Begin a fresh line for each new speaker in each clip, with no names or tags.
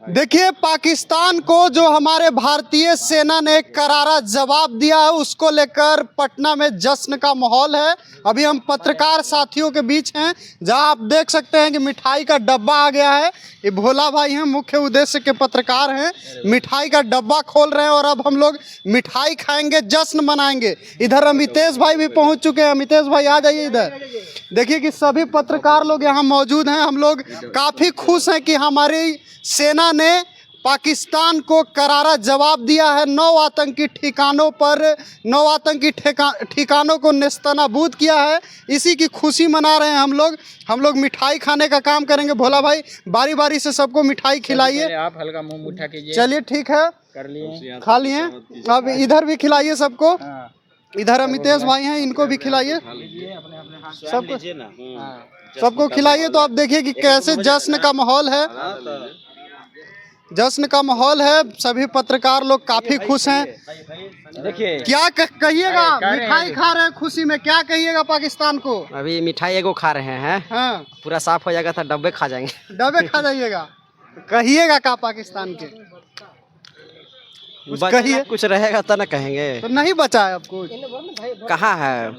देखिए, पाकिस्तान को जो हमारे भारतीय सेना ने करारा जवाब दिया है, उसको लेकर पटना में जश्न का माहौल है। अभी हम पत्रकार साथियों के बीच हैं, जहां आप देख सकते हैं कि मिठाई का डब्बा आ गया है। ये भोला भाई हैं, मुख्य उद्देश्य के पत्रकार हैं। मिठाई का डब्बा खोल रहे हैं और अब हम लोग मिठाई खाएंगे, जश्न मनाएंगे। इधर अमितेश भाई भी पहुंच चुके हैं। अमितेश भाई आ जाइए इधर। देखिए कि सभी पत्रकार लोग यहाँ मौजूद हैं। हम लोग काफ़ी खुश हैं कि हमारी सेना ने पाकिस्तान को करारा जवाब दिया है। 9 आतंकी ठिकानों को नेस्तनाबूद किया है। इसी की खुशी मना रहे हैं हम लोग मिठाई खाने का काम करेंगे। भोला भाई बारी बारी से सबको मिठाई खिलाइए।
आप हल्का मुंह मीठा कीजिए।
चलिए ठीक है,
कर लिए,
खा लिए। अब इधर भी खिलाइए सबको। इधर अमितेश भाई हैं, इनको भी खिलाइए। सबको खिलाइए। तो आप देखिए कि कैसे जश्न का माहौल है। जश्न का माहौल है। सभी पत्रकार लोग काफी खुश हैं।
देखिए
क्या कहिएगा, मिठाई खा रहे हैं खुशी में, क्या कहिएगा पाकिस्तान को?
अभी मिठाई एगो खा रहे हैं।
हाँ,
पूरा साफ हो जाएगा तो डब्बे खा जाएंगे।
डब्बे खा जाइएगा। कहिएगा का पाकिस्तान के कुछ कहिए।
कुछ रहेगा तो ना कहेंगे।
तो नहीं बचा है अब कुछ।
कहाँ है?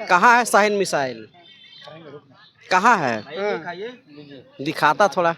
कहाँ है शाहीन मिसाइल? कहाँ है? दिखाता थोड़ा।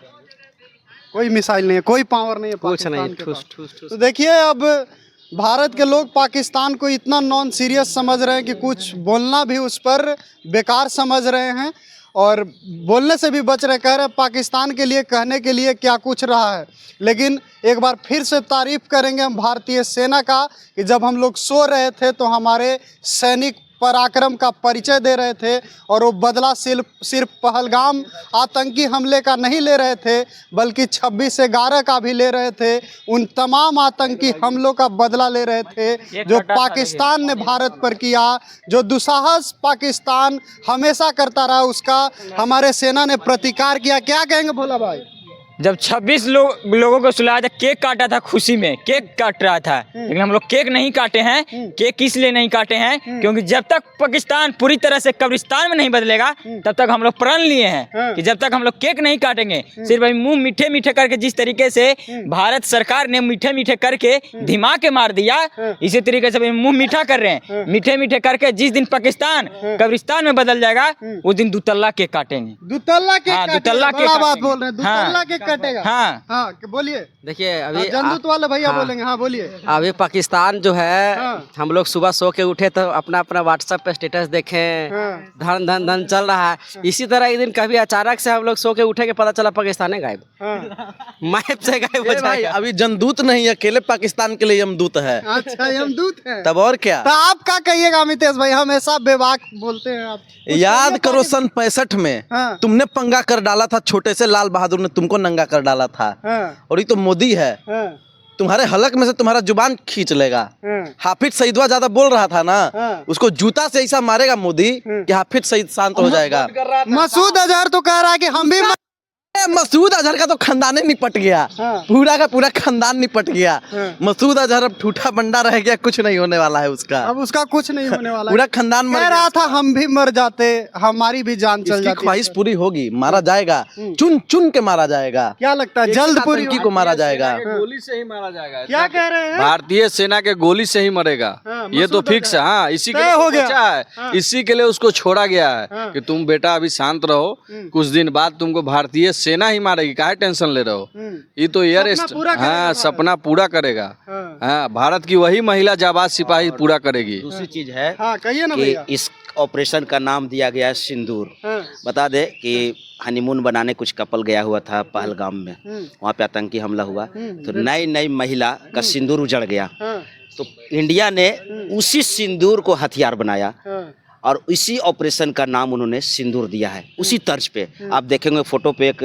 कोई मिसाइल नहीं है, कोई पावर नहीं है
कुछ नहीं।
पाकिस्तान के पास। तो देखिए, अब भारत के लोग पाकिस्तान को इतना नॉन सीरियस समझ रहे हैं कि कुछ बोलना भी उस पर बेकार समझ रहे हैं और बोलने से भी बच रहे। कह रहे पाकिस्तान के लिए कहने के लिए क्या कुछ रहा है। लेकिन एक बार फिर से तारीफ करेंगे हम भारतीय सेना का कि जब हम लोग सो रहे थे तो हमारे सैनिक पराक्रम का परिचय दे रहे थे और वो बदला सिर्फ पहलगाम आतंकी हमले का नहीं ले रहे थे, बल्कि 26/11 का भी ले रहे थे। उन तमाम आतंकी हमलों का बदला ले रहे थे जो पाकिस्तान ने भारत पर किया। जो दुस्साहस पाकिस्तान हमेशा करता रहा, उसका हमारे सेना ने प्रतिकार किया। क्या कहेंगे भोला भाई?
जब 26 लोगों को सुलाया था, केक काटा था, खुशी में केक काट रहा था, लेकिन हम लोग केक नहीं काटे हैं। केक इसलिए नहीं काटे हैं क्योंकि जब तक पाकिस्तान पूरी तरह से कब्रिस्तान में नहीं बदलेगा तब तक हम लोग प्रण लिए हैं कि जब तक हम लोग केक नहीं काटेंगे। सिर्फ अभी मुंह मीठे मीठे करके, जिस तरीके से भारत सरकार ने मीठे मीठे करके दिमाग के मार दिया, इसी तरीके से मुंह मीठा कर रहे हैं। मीठे मीठे करके जिस दिन पाकिस्तान कब्रिस्तान में बदल जाएगा उस दिन दुतल्ला केक काटेंगे।
दुतल्ला केक?
हाँ, दुतल्ला केक
बात बोल रहे हैं। दुतल्ला केक कटेगा।
हाँ
हाँ, बोलिए।
देखिए अभी
जंदूत वाले भैया बोलेंगे। हाँ बोलिए।
अभी पाकिस्तान जो है, हम लोग सुबह सो के उठे तो अपना अपना व्हाट्सएप पे स्टेटस देखें, धन धन धन चल रहा है। इसी तरह एक दिन कभी अचानक से हम लोग सो के उठे के पता चला पाकिस्तान है गायब। मैप से गायब हो जाएगा।
अभी जमदूत नहीं, अकेले पाकिस्तान के लिए यमदूत है।
अच्छा, यमदूत है।
तब और क्या?
तो आप क्या कहिएगा अमितेश भाई? हमेशा बेबाक बोलते हैं आप।
याद करो सन 65 में तुमने पंगा कर डाला था, छोटे से लाल बहादुर ने तुमको नंगा कर डाला था। और ये तो मोदी है, तुम्हारे हलक में से तुम्हारा जुबान खींच लेगा। हाफिज सईदवा ज्यादा बोल रहा था ना, उसको जूता से ऐसा मारेगा मोदी कि हाफिज सईद शांत हो जाएगा।
मसूद अजहर तो कह रहा है कि हम भी
मसूद अजहर का तो खानदान ही निपट गया। पूरा का पूरा खानदान निपट गया। मसूद अजहर अब ठूठा बंडा रह गया, कुछ नहीं होने वाला है उसका।
अब उसका कुछ नहीं होने वाला।
पूरा खानदान मर
रहा था हम भी मर जाते, हमारी भी जान चल जाती।
ख्वाहिश पूरी होगी, मारा जाएगा, चुन चुन के मारा जाएगा।
क्या लगता है जल्द पूरी
को मारा जाएगा?
गोली से ही मारा जाएगा।
क्या कह रहे हैं?
भारतीय सेना के गोली से ही मरेगा। ये तो फिक्स है। हाँ, इसी के लिए हो गया है। इसी के लिए उसको छोड़ा गया है कि तुम बेटा अभी शांत रहो, कुछ दिन बाद तुमको भारतीय सेना ही मारेगी। काहे टेंशन ले रहे हो? ये तो एयरस्ट, हाँ, सपना पूरा करेगा। हाँ, भारत की वही महिला जाबाज सिपाही पूरा करेगी।
दूसरी चीज है
कहिए ना
कि
भैया।
इस ऑपरेशन का नाम दिया गया है सिंदूर। बता दे कि हनीमून बनाने कुछ कपल गया हुआ था पहलगाम में, वहाँ पे आतंकी हमला हुआ तो नई नई महिला का सिंदूर उजड़ गया। तो इंडिया ने उसी सिंदूर को हथियार बनाया और इसी ऑपरेशन का नाम उन्होंने सिंदूर दिया है। उसी तर्ज पे आप देखेंगे फोटो पे एक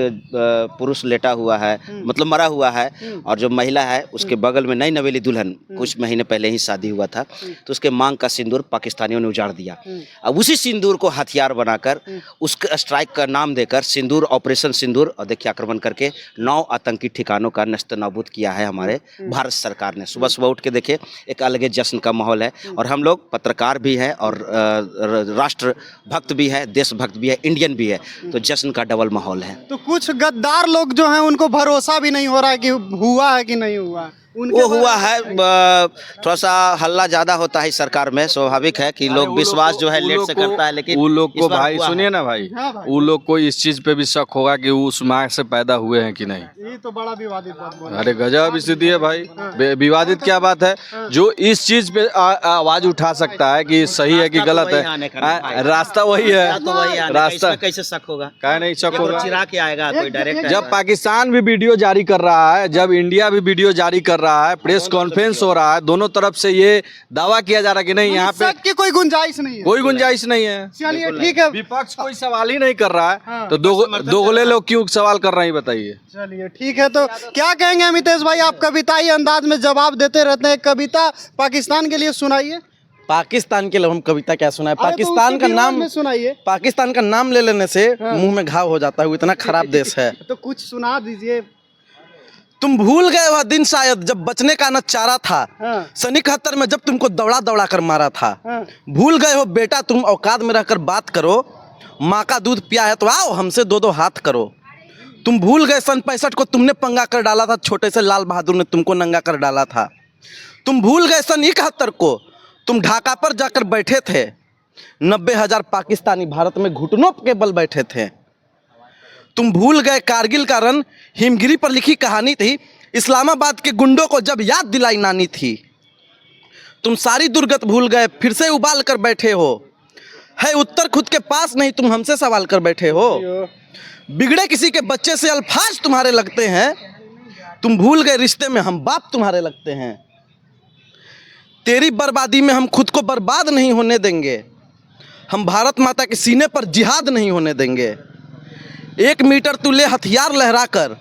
पुरुष लेटा हुआ है, मतलब मरा हुआ है, और जो महिला है उसके बगल में नई नवेली दुल्हन, कुछ महीने पहले ही शादी हुआ था, तो उसके मांग का सिंदूर पाकिस्तानियों ने उजाड़ दिया। अब उसी सिंदूर को हथियार बनाकर उसके स्ट्राइक का नाम देकर सिंदूर, ऑपरेशन सिंदूर, और देखिए आक्रमण करके 9 आतंकी ठिकानों का नस्तनाबूद किया है हमारे भारत सरकार ने। सुबह सुबह उठ के देखिए एक अलग जश्न का माहौल है। और हम लोग पत्रकार भी हैं और राष्ट्र भक्त भी है, देशभक्त भी है, इंडियन भी है, तो जश्न का डबल माहौल है।
तो कुछ गद्दार लोग जो हैं उनको भरोसा भी नहीं हो रहा है कि हुआ है कि नहीं हुआ।
वो हुआ है, थोड़ा सा हल्ला ज्यादा होता है इस सरकार में, स्वाभाविक है कि लोग विश्वास जो है लेट से करता है, लेकिन
वो लोग
इस
को
बार
भाई
हुआ है।
सुनिए ना भाई,
हाँ भाई।
वो लोग को इस चीज पे भी शक होगा कि वो उस माँ से पैदा हुए हैं कि नहीं।
ये तो बड़ा विवादित बात बोला।
अरे गजब स्थिति है भाई, विवादित क्या बात है। जो इस चीज पे आवाज उठा सकता है कि सही है कि गलत है, रास्ता वही है, रास्ता
कैसे शक होगा,
क्या नहीं शक होगा।
चिरा के आएगा कोई डायरेक्ट।
जब पाकिस्तान भी वीडियो जारी कर रहा है, जब इंडिया भी वीडियो जारी कर रहा है, प्रेस कॉन्फ्रेंस हो रहा है, दोनों तरफ से ये दावा किया जा रहा है कि नहीं यहाँ पे
शक की कोई गुंजाइश नहीं है।
कोई गुंजाइश नहीं है।
चलिए ठीक है।
विपक्ष कोई सवाल ही नहीं कर रहा है,
हाँ।
तो दोगले लोग क्यों सवाल कर रहे हैं बताइए।
चलिए ठीक है, तो क्या कहेंगे अमितेश भाई, आप कविताई अंदाज में जवाब देते रहते हैं, कविता पाकिस्तान के लिए सुनाइए।
पाकिस्तान के लिए हम कविता क्या सुनाए,
अरे तो
पाकिस्तान
उसी
का
विवाद
नाम
में सुनाइए।
पाकिस्तान का नाम ले लेने से मुंह में घाव हो जाता है, वो इतना खराब देश है।
तो कुछ सुना दीजिए।
तुम भूल गए वह दिन शायद जब बचने का न चारा था,
हाँ।
सन 71 में जब तुमको दौड़ा दौड़ा कर मारा था।
हाँ।
भूल गए हो बेटा तुम औकात में रहकर बात करो, माँ का दूध पिया है तो आओ हमसे दो दो हाथ करो। तुम भूल गए सन 65 को तुमने पंगा कर डाला था, छोटे से लाल बहादुर ने तुमको नंगा कर डाला था। तुम भूल गए सन 71 को तुम ढाका पर जाकर बैठे थे, 90,000 पाकिस्तानी भारत में घुटनों के बल बैठे थे। तुम भूल गए कारगिल का रन हिमगिरी पर लिखी कहानी थी, इस्लामाबाद के गुंडों को जब याद दिलाई नानी थी। तुम सारी दुर्गत भूल गए फिर से उबाल कर बैठे हो, है उत्तर खुद के पास नहीं तुम हमसे सवाल कर बैठे हो। बिगड़े किसी के बच्चे से अल्फाज तुम्हारे लगते हैं, तुम भूल गए रिश्ते में हम बाप तुम्हारे लगते हैं। तेरी बर्बादी में हम खुद को बर्बाद नहीं होने देंगे, हम भारत माता के सीने पर जिहाद नहीं होने देंगे। 1 मीटर तू ले हथियार लहरा कर,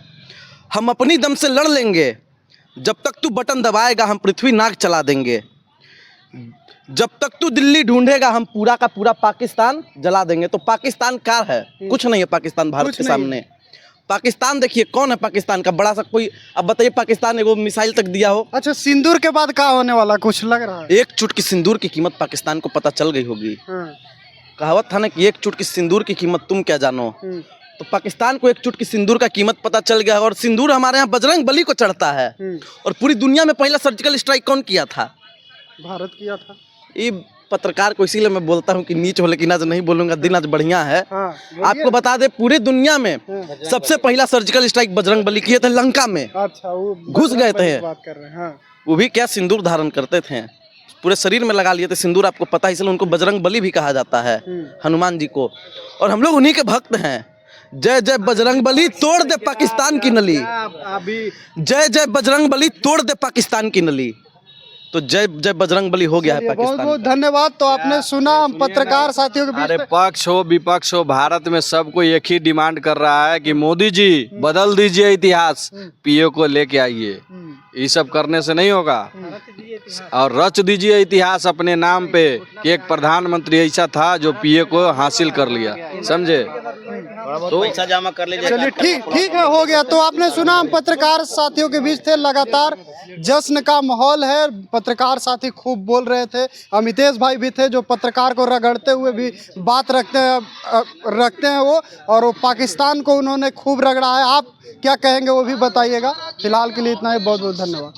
हम अपनी दम से लड़ लेंगे। जब तक तू बटन दबाएगा हम पृथ्वी नाग चला देंगे। जब तक तू दिल्ली ढूंढेगा हम पूरा का पूरा पाकिस्तान जला देंगे। तो पाकिस्तान क्या है? कुछ नहीं है पाकिस्तान भारत के सामने। पाकिस्तान देखिए कौन है पाकिस्तान का बड़ा सा कोई, अब बताइए पाकिस्तान एगो मिसाइल तक दिया हो।
अच्छा, सिंदूर के बाद क्या होने वाला कुछ लग रहा है?
एक चुटकी सिंदूर की कीमत पाकिस्तान को पता चल गई होगी। कहावत था ना कि एक चुटकी सिंदूर की कीमत तुम क्या जानो। तो पाकिस्तान को एक चुटकी सिंदूर का कीमत पता चल गया। और सिंदूर हमारे यहाँ बजरंग बली को चढ़ता है। और पूरी दुनिया में पहला सर्जिकल स्ट्राइक कौन किया था?
भारत किया था।
ये पत्रकार को इसीलिए मैं बोलता हूँ कि नीच हो, लेकिन आज नहीं बोलूंगा, दिन आज बढ़िया है। आपको बता दे पूरी दुनिया में सबसे पहला सर्जिकल स्ट्राइक बजरंग बली किए थे लंका में।
अच्छा, वो
घुस गए थे,
बात कर रहे हैं। हाँ।
वो भी क्या सिंदूर धारण करते थे, पूरे शरीर में लगा लिए थे सिंदूर। आपको पता है, इसलिए उनको बजरंग बली भी कहा जाता है, हनुमान जी को। और हम लोग उन्हीं के भक्त हैं। जय जय बजरंग बली तोड़ दे पाकिस्तान की नली, जय जय बजरंग बली तोड़ दे पाकिस्तान की नली। तो जय जय बजरंग बली हो गया है
बहुत
पाकिस्तान।
बहुत धन्यवाद। तो आपने सुना पत्रकार साथियों के बीच
अरे
में-
पक्ष हो विपक्ष हो, भारत में सबको एक ही डिमांड कर रहा है कि मोदी जी बदल दीजिए इतिहास, पीओ को लेके आइए। ये सब करने से नहीं होगा, और रच दीजिए इतिहास अपने नाम पे कि एक प्रधानमंत्री ऐसा था जो पीए को हासिल कर लिया, समझे।
तो पैसा जमा कर लीजिए।
चलिए ठीक है, हो गया। तो आपने सुना, हम पत्रकार साथियों के बीच थे, लगातार जश्न का माहौल है। पत्रकार साथी खूब बोल रहे थे। अमितेश भाई भी थे जो पत्रकार को रगड़ते हुए भी बात रखते हैं वो, और वो पाकिस्तान को उन्होंने खूब रगड़ा है। आप क्या कहेंगे वो भी बताइएगा। फिलहाल के लिए इतना ही, बहुत बहुत धन्यवाद।